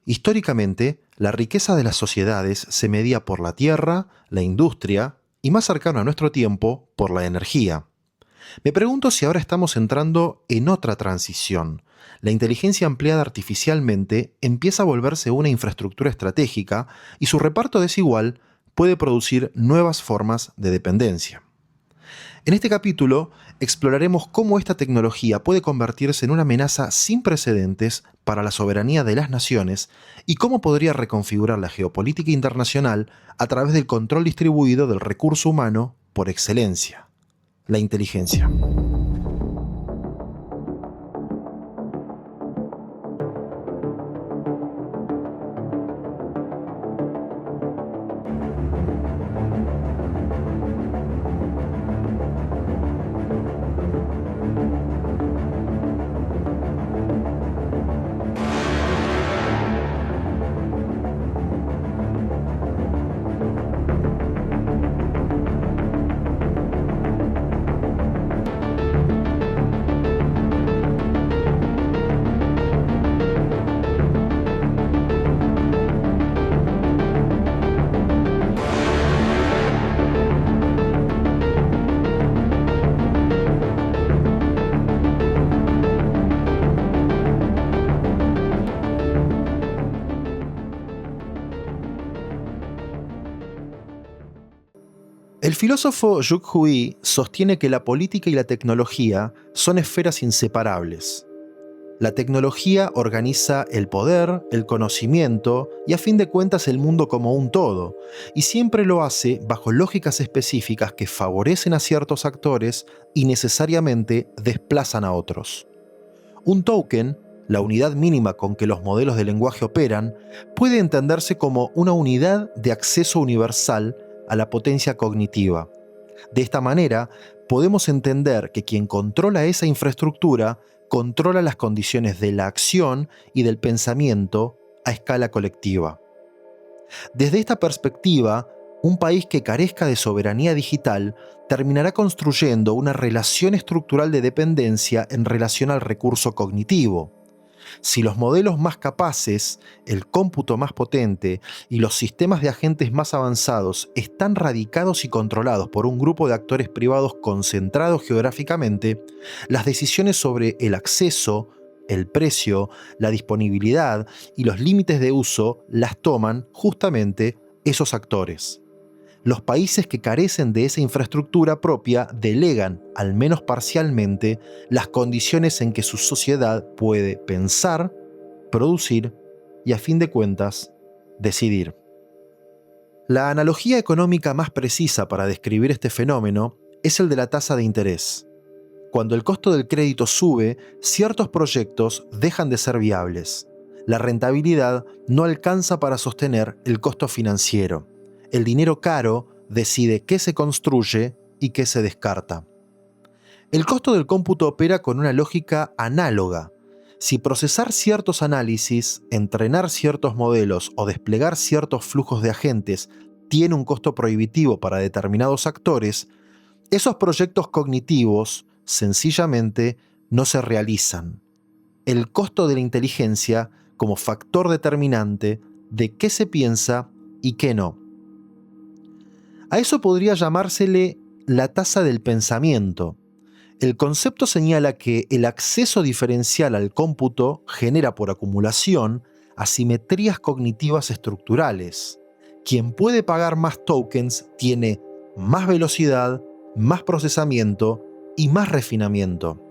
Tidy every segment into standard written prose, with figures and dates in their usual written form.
Históricamente, la riqueza de las sociedades se medía por la tierra, la industria y, más cercano a nuestro tiempo, por la energía. Me pregunto si ahora estamos entrando en otra transición. La inteligencia empleada artificialmente empieza a volverse una infraestructura estratégica y su reparto desigual puede producir nuevas formas de dependencia. En este capítulo exploraremos cómo esta tecnología puede convertirse en una amenaza sin precedentes para la soberanía de las naciones y cómo podría reconfigurar la geopolítica internacional a través del control distribuido del recurso humano por excelencia, la inteligencia. El filósofo Zhu Hui sostiene que la política y la tecnología son esferas inseparables. La tecnología organiza el poder, el conocimiento y a fin de cuentas el mundo como un todo, y siempre lo hace bajo lógicas específicas que favorecen a ciertos actores y necesariamente desplazan a otros. Un token, la unidad mínima con que los modelos de lenguaje operan, puede entenderse como una unidad de acceso universal a la potencia cognitiva. De esta manera, podemos entender que quien controla esa infraestructura controla las condiciones de la acción y del pensamiento a escala colectiva. Desde esta perspectiva, un país que carezca de soberanía digital terminará construyendo una relación estructural de dependencia en relación al recurso cognitivo. Si los modelos más capaces, el cómputo más potente y los sistemas de agentes más avanzados están radicados y controlados por un grupo de actores privados concentrados geográficamente, las decisiones sobre el acceso, el precio, la disponibilidad y los límites de uso las toman justamente esos actores. Los países que carecen de esa infraestructura propia delegan, al menos parcialmente, las condiciones en que su sociedad puede pensar, producir y, a fin de cuentas, decidir. La analogía económica más precisa para describir este fenómeno es el de la tasa de interés. Cuando el costo del crédito sube, ciertos proyectos dejan de ser viables. La rentabilidad no alcanza para sostener el costo financiero. El dinero caro decide qué se construye y qué se descarta. El costo del cómputo opera con una lógica análoga. Si procesar ciertos análisis, entrenar ciertos modelos o desplegar ciertos flujos de agentes tiene un costo prohibitivo para determinados actores, esos proyectos cognitivos sencillamente no se realizan. El costo de la inteligencia como factor determinante de qué se piensa y qué no. A eso podría llamársele la tasa del pensamiento. El concepto señala que el acceso diferencial al cómputo genera por acumulación asimetrías cognitivas estructurales. Quien puede pagar más tokens tiene más velocidad, más procesamiento y más refinamiento.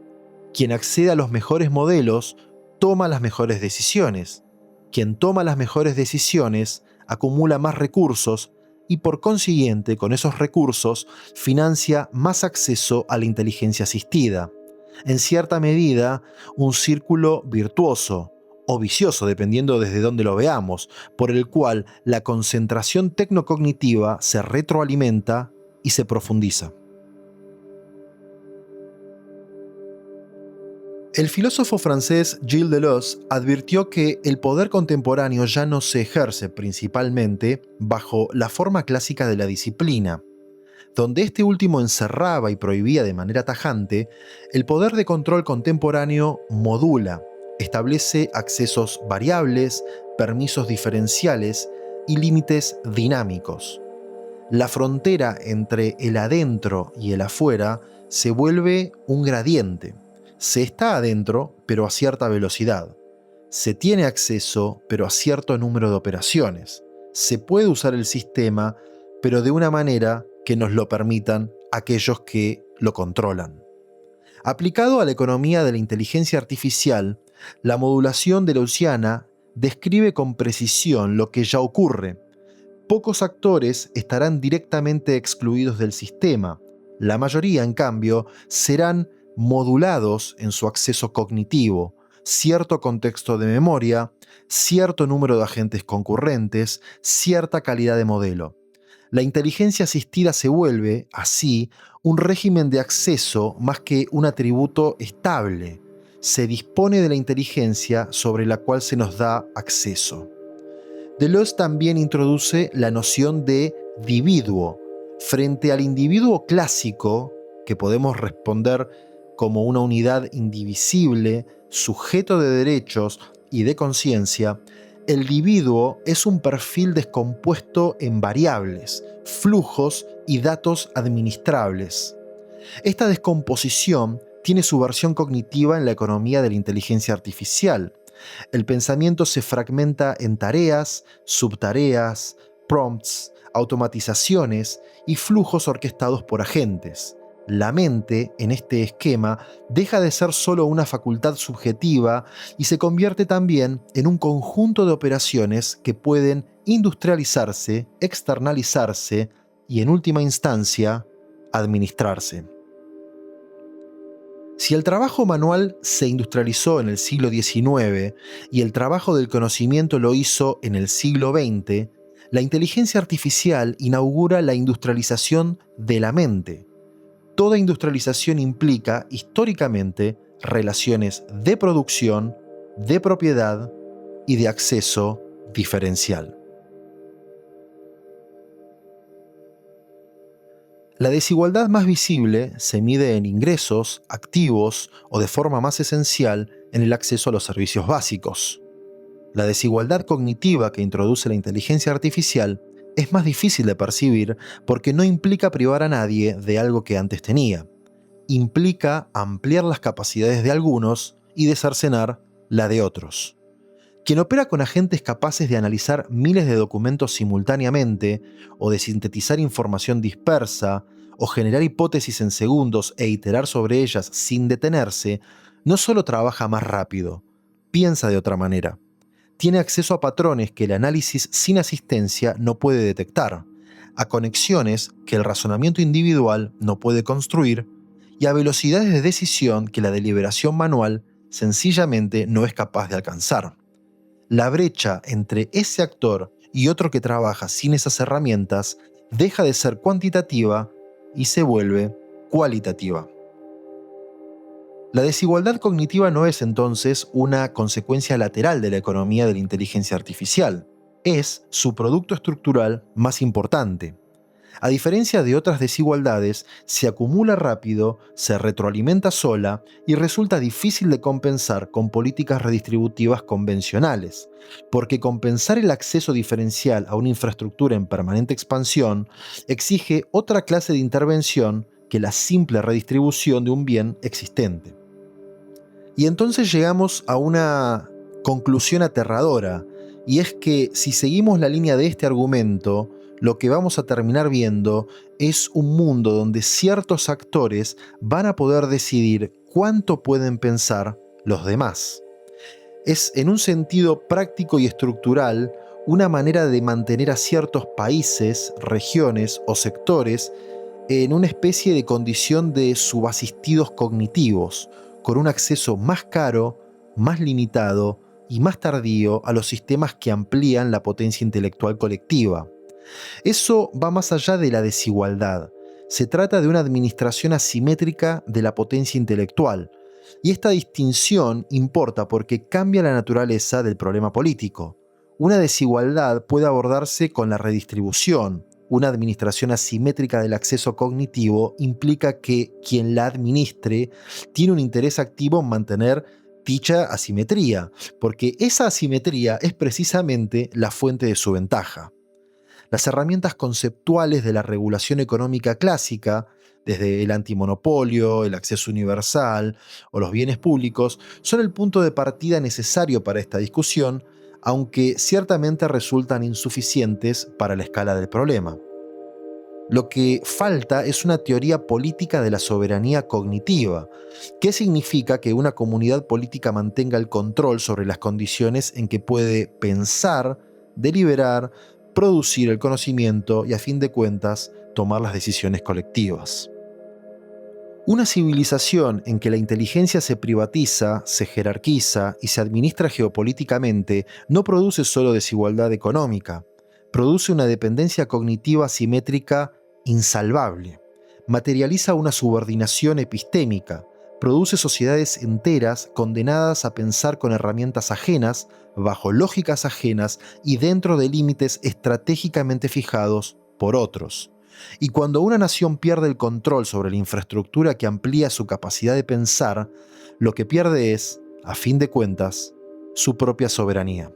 Quien accede a los mejores modelos toma las mejores decisiones. Quien toma las mejores decisiones acumula más recursos y por consiguiente con esos recursos financia más acceso a la inteligencia asistida. En cierta medida, un círculo virtuoso o vicioso, dependiendo desde dónde lo veamos, por el cual la concentración tecnocognitiva se retroalimenta y se profundiza. El filósofo francés Gilles Deleuze advirtió que el poder contemporáneo ya no se ejerce principalmente bajo la forma clásica de la disciplina. Donde este último encerraba y prohibía de manera tajante, el poder de control contemporáneo modula, establece accesos variables, permisos diferenciales y límites dinámicos. La frontera entre el adentro y el afuera se vuelve un gradiente. Se está adentro, pero a cierta velocidad. Se tiene acceso, pero a cierto número de operaciones. Se puede usar el sistema, pero de una manera que nos lo permitan aquellos que lo controlan. Aplicado a la economía de la inteligencia artificial, la modulación de Leuciana describe con precisión lo que ya ocurre. Pocos actores estarán directamente excluidos del sistema. La mayoría, en cambio, serán modulados en su acceso cognitivo, cierto contexto de memoria, cierto número de agentes concurrentes, cierta calidad de modelo. La inteligencia asistida se vuelve, así, un régimen de acceso más que un atributo estable. Se dispone de la inteligencia sobre la cual se nos da acceso. Deleuze también introduce la noción de dividuo. Frente al individuo clásico, que podemos responder como una unidad indivisible, sujeto de derechos y de conciencia, el dividuo es un perfil descompuesto en variables, flujos y datos administrables. Esta descomposición tiene su versión cognitiva en la economía de la inteligencia artificial. El pensamiento se fragmenta en tareas, subtareas, prompts, automatizaciones y flujos orquestados por agentes. La mente, en este esquema, deja de ser solo una facultad subjetiva y se convierte también en un conjunto de operaciones que pueden industrializarse, externalizarse y, en última instancia, administrarse. Si el trabajo manual se industrializó en el siglo XIX y el trabajo del conocimiento lo hizo en el siglo XX, la inteligencia artificial inaugura la industrialización de la mente. Toda industrialización implica, históricamente, relaciones de producción, de propiedad y de acceso diferencial. La desigualdad más visible se mide en ingresos, activos o de forma más esencial en el acceso a los servicios básicos. La desigualdad cognitiva que introduce la inteligencia artificial es más difícil de percibir porque no implica privar a nadie de algo que antes tenía. Implica ampliar las capacidades de algunos y de cercenar la de otros. Quien opera con agentes capaces de analizar miles de documentos simultáneamente, o de sintetizar información dispersa, o generar hipótesis en segundos e iterar sobre ellas sin detenerse, no solo trabaja más rápido, piensa de otra manera. Tiene acceso a patrones que el análisis sin asistencia no puede detectar, a conexiones que el razonamiento individual no puede construir, y a velocidades de decisión que la deliberación manual sencillamente no es capaz de alcanzar. La brecha entre ese actor y otro que trabaja sin esas herramientas deja de ser cuantitativa y se vuelve cualitativa. La desigualdad cognitiva no es entonces una consecuencia lateral de la economía de la inteligencia artificial, es su producto estructural más importante. A diferencia de otras desigualdades, se acumula rápido, se retroalimenta sola y resulta difícil de compensar con políticas redistributivas convencionales, porque compensar el acceso diferencial a una infraestructura en permanente expansión exige otra clase de intervención que la simple redistribución de un bien existente. Y entonces llegamos a una conclusión aterradora, y es que si seguimos la línea de este argumento, lo que vamos a terminar viendo es un mundo donde ciertos actores van a poder decidir cuánto pueden pensar los demás. Es, en un sentido práctico y estructural, una manera de mantener a ciertos países, regiones o sectores en una especie de condición de subasistidos cognitivos, con un acceso más caro, más limitado y más tardío a los sistemas que amplían la potencia intelectual colectiva. Eso va más allá de la desigualdad. Se trata de una administración asimétrica de la potencia intelectual. Y esta distinción importa porque cambia la naturaleza del problema político. Una desigualdad puede abordarse con la redistribución. Una administración asimétrica del acceso cognitivo implica que quien la administre tiene un interés activo en mantener dicha asimetría, porque esa asimetría es precisamente la fuente de su ventaja. Las herramientas conceptuales de la regulación económica clásica, desde el antimonopolio, el acceso universal o los bienes públicos, son el punto de partida necesario para esta discusión, aunque ciertamente resultan insuficientes para la escala del problema. Lo que falta es una teoría política de la soberanía cognitiva. ¿Qué significa que una comunidad política mantenga el control sobre las condiciones en que puede pensar, deliberar, producir el conocimiento y, a fin de cuentas, tomar las decisiones colectivas? Una civilización en que la inteligencia se privatiza, se jerarquiza y se administra geopolíticamente no produce solo desigualdad económica, produce una dependencia cognitiva asimétrica insalvable, materializa una subordinación epistémica, produce sociedades enteras condenadas a pensar con herramientas ajenas, bajo lógicas ajenas y dentro de límites estratégicamente fijados por otros. Y cuando una nación pierde el control sobre la infraestructura que amplía su capacidad de pensar, lo que pierde es, a fin de cuentas, su propia soberanía.